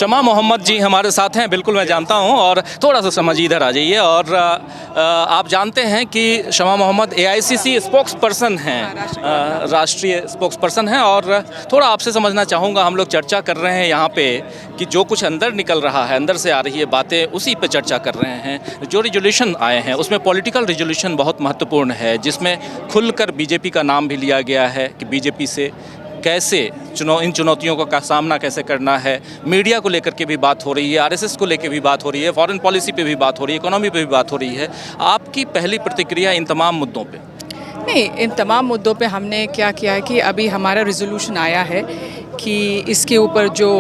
शमा मोहम्मद जी हमारे साथ हैं, बिल्कुल मैं जानता हूं। और थोड़ा सा समझ इधर आ जाइए। और आप जानते हैं कि शमा मोहम्मद एआईसीसी स्पोक्स पर्सन हैं, राष्ट्रीय स्पोक्स पर्सन हैं। और थोड़ा आपसे समझना चाहूँगा, हम लोग चर्चा कर रहे हैं यहाँ पे कि जो कुछ अंदर निकल रहा है, अंदर से आ रही है बातें, उसी पे चर्चा कर रहे हैं। जो रिजोल्यूशन आए हैं उसमें पॉलिटिकल रिजोल्यूशन बहुत महत्वपूर्ण है, जिसमें खुलकर बीजेपी का नाम भी लिया गया है कि बीजेपी से कैसे इन चुनौतियों का सामना कैसे करना है। मीडिया को लेकर के भी बात हो रही है, आरएसएस को लेकर भी बात हो रही है, फॉरेन पॉलिसी पे भी बात हो रही है, इकोनॉमी पे भी बात हो रही है। आपकी पहली प्रतिक्रिया इन तमाम मुद्दों पे? नहीं, इन तमाम मुद्दों पे हमने क्या किया है कि अभी हमारा रिजोल्यूशन आया है कि इसके ऊपर जो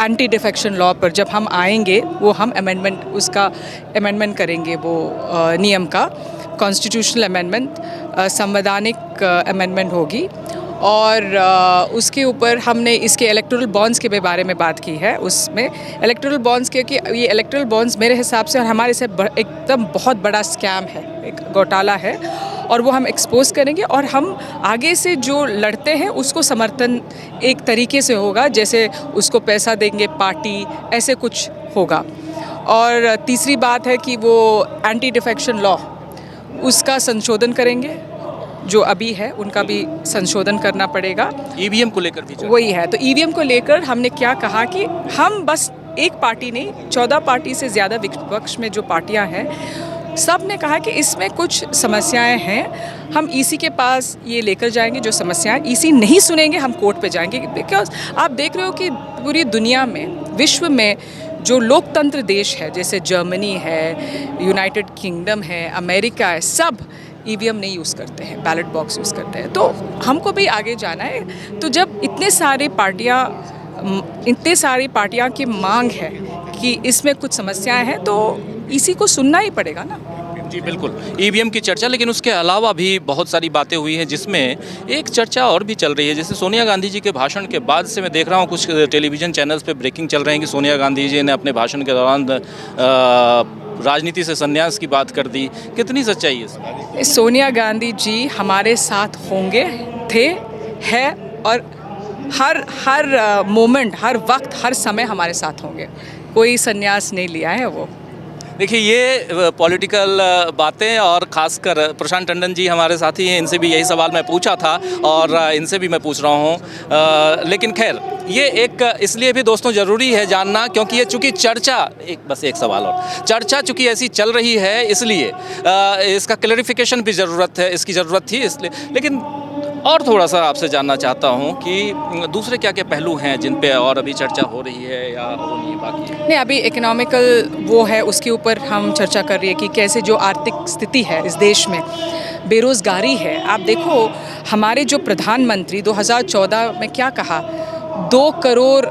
एंटी डिफेक्शन लॉ पर जब हम आएंगे वो हम अमेंडमेंट करेंगे, वो नियम का कॉन्स्टिट्यूशनल अमेंडमेंट, संवैधानिक अमेंडमेंट होगी। और उसके ऊपर हमने इसके इलेक्टोरल बॉन्ड्स के बारे में बात की है। उसमें इलेक्टोरल बॉन्ड्स के कि ये इलेक्टोरल बॉन्ड्स मेरे हिसाब से और हमारे से एकदम बहुत बड़ा स्कैम है, एक घोटाला है, और वो हम एक्सपोज करेंगे। और हम आगे से जो लड़ते हैं उसको समर्थन एक तरीके से होगा, जैसे उसको पैसा देंगे पार्टी, ऐसे कुछ होगा। और तीसरी बात है कि वो एंटी डिफेक्शन लॉ उसका संशोधन करेंगे, जो अभी है उनका भी संशोधन करना पड़ेगा। ईवीएम को लेकर भी वही है। तो ईवीएम को लेकर हमने क्या कहा कि हम बस एक पार्टी नहीं, 14 पार्टी से ज़्यादा विपक्ष में जो पार्टियां हैं, सब ने कहा कि इसमें कुछ समस्याएं हैं, हम ईसी के पास ये लेकर जाएंगे। जो समस्याएं ईसी नहीं सुनेंगे हम कोर्ट पे जाएंगे। बिकॉज आप देख रहे हो कि पूरी दुनिया में, विश्व में जो लोकतंत्र देश है, जैसे जर्मनी है, यूनाइटेड किंगडम है, अमेरिका है, सब ईवीएम नहीं यूज़ करते हैं, बैलेट बॉक्स यूज़ करते हैं। तो हमको भी आगे जाना है। तो जब इतने सारी पार्टियां की मांग है कि इसमें कुछ समस्याएं हैं, तो इसी को सुनना ही पड़ेगा ना। जी बिल्कुल, ईवीएम की चर्चा, लेकिन उसके अलावा भी बहुत सारी बातें हुई हैं, जिसमें एक चर्चा और भी चल रही है। जैसे सोनिया गांधी जी के भाषण के बाद से मैं देख रहा हूँ कुछ टेलीविज़न चैनल्स पे ब्रेकिंग चल रहे हैं कि सोनिया गांधी जी ने अपने भाषण के दौरान राजनीति से संन्यास की बात कर दी। कितनी सच्चाई है इसमें? सोनिया गांधी जी हमारे साथ होंगे, थे, है, और हर मोमेंट, हर वक्त, हर समय हमारे साथ होंगे। कोई संन्यास नहीं लिया है वो। देखिए, ये पॉलिटिकल बातें, और ख़ासकर प्रशांत टंडन जी हमारे साथी हैं, इनसे भी यही सवाल मैं पूछा था और इनसे भी मैं पूछ रहा हूँ। लेकिन खैर, ये एक इसलिए भी दोस्तों ज़रूरी है जानना, क्योंकि ये चूँकि चर्चा, बस एक सवाल और, चर्चा चूँकि ऐसी चल रही है, इसलिए इसका क्लैरिफिकेशन भी इसकी ज़रूरत थी इसलिए। लेकिन और थोड़ा सा आपसे जानना चाहता हूँ कि दूसरे क्या क्या पहलू हैं जिन पे और अभी चर्चा हो रही है या होनी है बाकी है? नहीं, अभी इकोनॉमिकल वो है, उसके ऊपर हम चर्चा कर रही है कि कैसे जो आर्थिक स्थिति है इस देश में, बेरोज़गारी है। आप देखो, हमारे जो प्रधानमंत्री 2014 में क्या कहा, 2 करोड़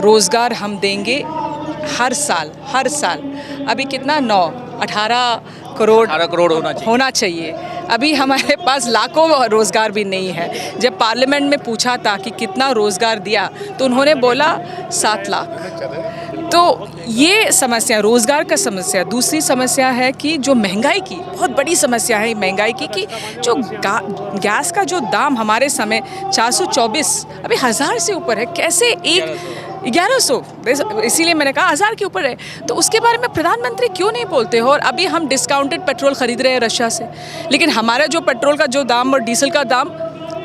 रोज़गार हम देंगे हर साल। अभी कितना, 18 करोड़ होना चाहिए। अभी हमारे पास लाखों रोज़गार भी नहीं है। जब पार्लियामेंट में पूछा था कि कितना रोज़गार दिया, तो उन्होंने बोला 7 लाख। तो ये समस्या, रोज़गार का समस्या। दूसरी समस्या है कि जो महंगाई की बहुत बड़ी समस्या है, महंगाई की कि जो गैस का जो दाम हमारे समय 424, अभी 1000 से ऊपर है। कैसे 1100, इसीलिए मैंने कहा 1000 के ऊपर है। तो उसके बारे में प्रधानमंत्री क्यों नहीं बोलते हो? और अभी हम डिस्काउंटेड पेट्रोल खरीद रहे हैं रशिया से, लेकिन हमारा जो पेट्रोल का जो दाम और डीजल का दाम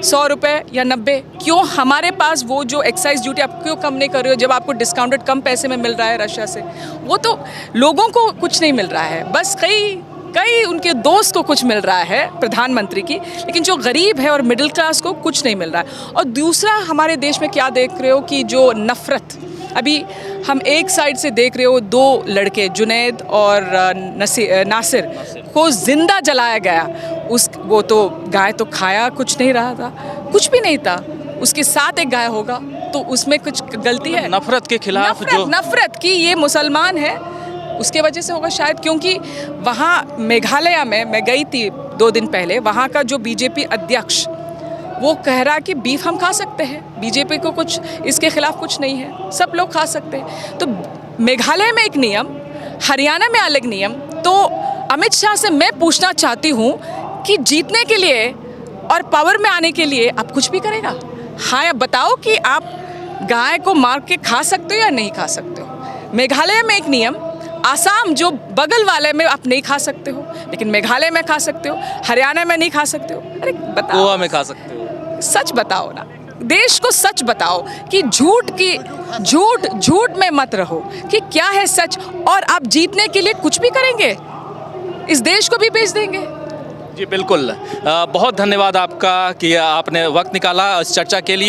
100 रुपये या 90, क्यों हमारे पास वो जो एक्साइज ड्यूटी आप क्यों कम नहीं कर रहे हो, जब आपको डिस्काउंटेड कम पैसे में मिल रहा है रशिया से? वो तो लोगों को कुछ नहीं मिल रहा है, बस कई उनके दोस्त को कुछ मिल रहा है प्रधानमंत्री की, लेकिन जो गरीब है और मिडिल क्लास को कुछ नहीं मिल रहा है। और दूसरा, हमारे देश में क्या देख रहे हो कि जो नफ़रत, अभी हम एक साइड से देख रहे हो, 2 लड़के जुनैद और नासिर को ज़िंदा जलाया गया। वो तो गाय तो खाया कुछ नहीं रहा था, कुछ भी नहीं था, उसके साथ एक गाय होगा, तो उसमें कुछ गलती है? नफ़रत के खिलाफ नफ़रत की, ये मुसलमान है, उसके वजह से होगा शायद। क्योंकि वहाँ मेघालय में मैं गई थी 2 दिन पहले, वहाँ का जो बीजेपी अध्यक्ष, वो कह रहा कि बीफ हम खा सकते हैं, बीजेपी को कुछ इसके खिलाफ कुछ नहीं है, सब लोग खा सकते हैं। तो मेघालय में एक नियम, हरियाणा में अलग नियम। तो अमित शाह से मैं पूछना चाहती हूँ कि जीतने के लिए और पावर में आने के लिए आप कुछ भी करेगा? हाँ, बताओ कि आप गाय को मार के खा सकते हो या नहीं खा सकते हो। मेघालय में एक नियम, आसाम जो बगल वाले में आप नहीं खा सकते हो, लेकिन मेघालय में खा सकते हो, हरियाणा में नहीं खा सकते हो। अरे बताओ, गोवा में खा सकते हो। सच बताओ ना, देश को सच बताओ कि झूठ में मत रहो कि क्या है सच, और आप जीतने के लिए कुछ भी करेंगे, इस देश को भी बेच देंगे। जी बिल्कुल, बहुत धन्यवाद आपका कि आपने वक्त निकाला इस चर्चा के लिए।